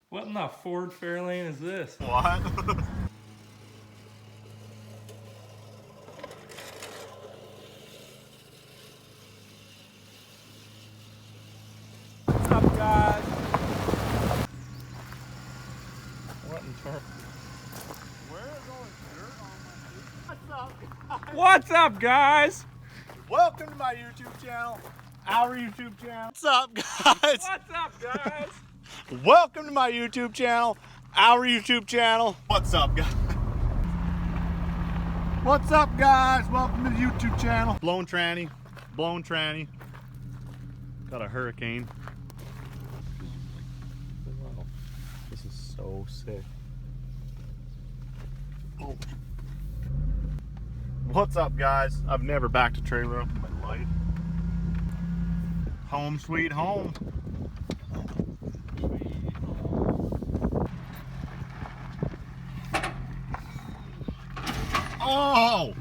What in the Ford Fairlane is this? What? What's up, guys? What in turn? Where is all this dirt on my feet? What's up, guys? What's up, guys? Welcome to my YouTube channel. Our YouTube channel. What's up, guys? What's up, guys? Welcome to my YouTube channel. Our YouTube channel. What's up, guys? What's up, guys? Welcome to the YouTube channel. Blown tranny. Blown tranny. Got a hurricane. Wow. This is so sick. Oh. What's up, guys? I've never backed a trailer up in my life. Home sweet home. Oh!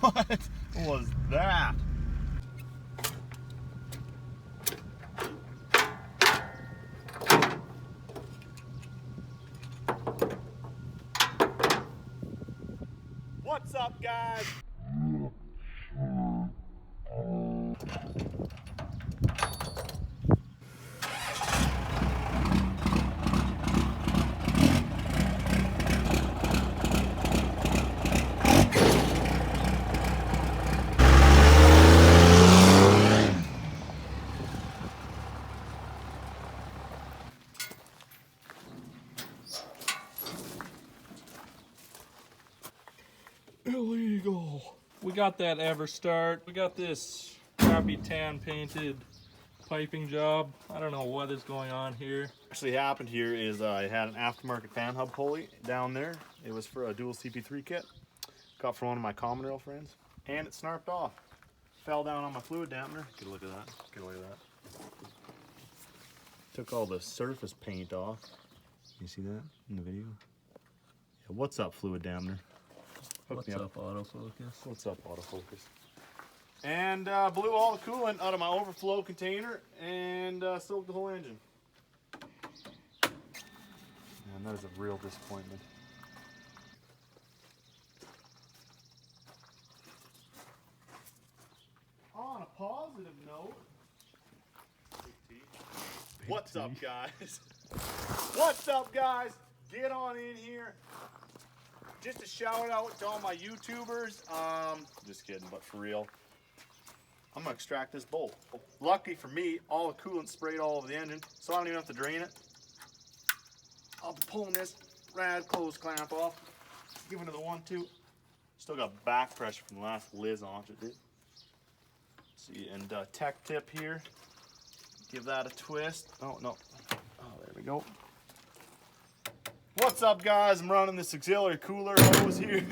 What was that? What's up, guys? Illegal. We got that Everstart. We got this crappy tan painted piping job. I don't know what is going on here. Actually happened here is I had an aftermarket fan hub pulley down there. It was for a dual CP3 kit. Got from one of my common rail friends. And it snarped off. Fell down on my fluid dampener. Get a look at that. Get a look at that. Took all the surface paint off. You see that in the video? Yeah, what's up, fluid dampener? What's up, autofocus? What's up, autofocus? And blew all the coolant out of my overflow container and soaked the whole engine. Man, that is a real disappointment. On a positive note, what's up, guys? What's up, guys? Get on in here. Just a shout out to all my YouTubers. Just kidding, but for real. I'm gonna extract this bolt. Lucky for me, all the coolant sprayed all over the engine, so I don't even have to drain it. I'll be pulling this rad close clamp off, giving it the 1-2. Still got back pressure from the last Liz on it, dude. See, and tech tip here. Give that a twist. Oh no. Oh, there we go. What's up, guys? I'm running this auxiliary cooler hose here.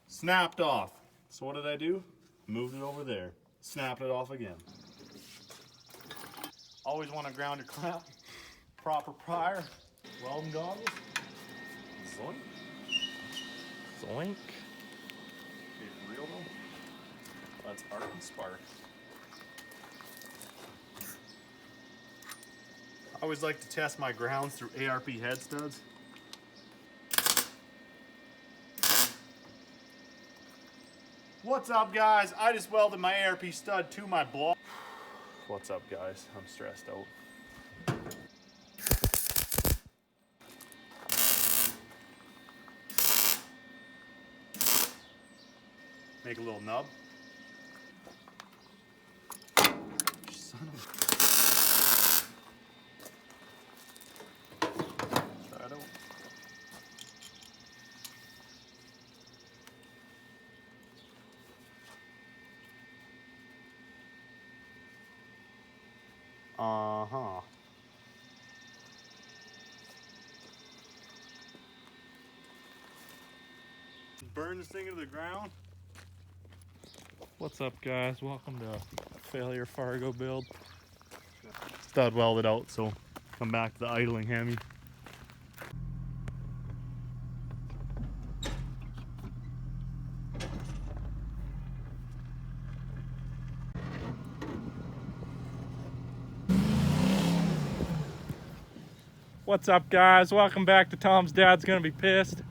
Snapped off. So what did I do? Moved it over there. Snapped it off again. Always want to ground your clamp. Proper prior. Welding goggles. Zoink. Zoink. Okay, for real though. That's arc and spark. I always like to test my grounds through ARP head studs. What's up, guys? I just welded my ARP stud to my block. What's up, guys? I'm stressed out. Make a little nub. Son of a... Try it out. Uh-huh. Burn this thing into the ground. What's up, guys? Welcome to a failure Fargo build. Stud welded out, so come back to the idling Hemi. What's up, guys? Welcome back to Tom's Dad's Gonna Be Pissed.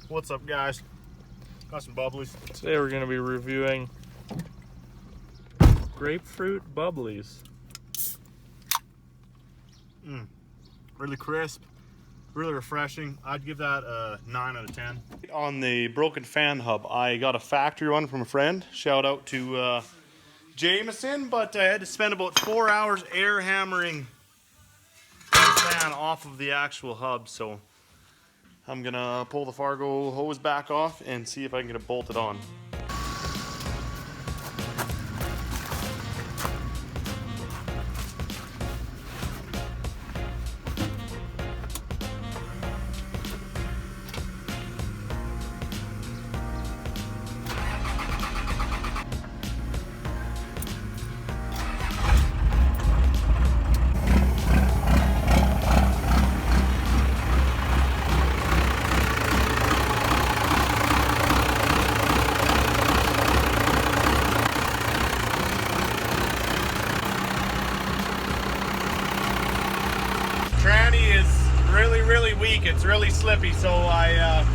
What's up, guys? Got some bubblies. Today we're gonna be reviewing grapefruit bubblies. Really crisp, really refreshing. I'd give that a 9 out of 10. On the broken fan hub, I got a factory one from a friend. Shout out to Jameson, but I had to spend about 4 hours air hammering the fan off of the actual hub, so I'm gonna pull the Fargo hose back off and see if I can get it bolted on. Tranny is really weak. It's really slippy, so I'm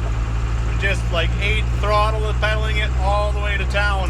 just like 8 throttle and pedaling it all the way to town.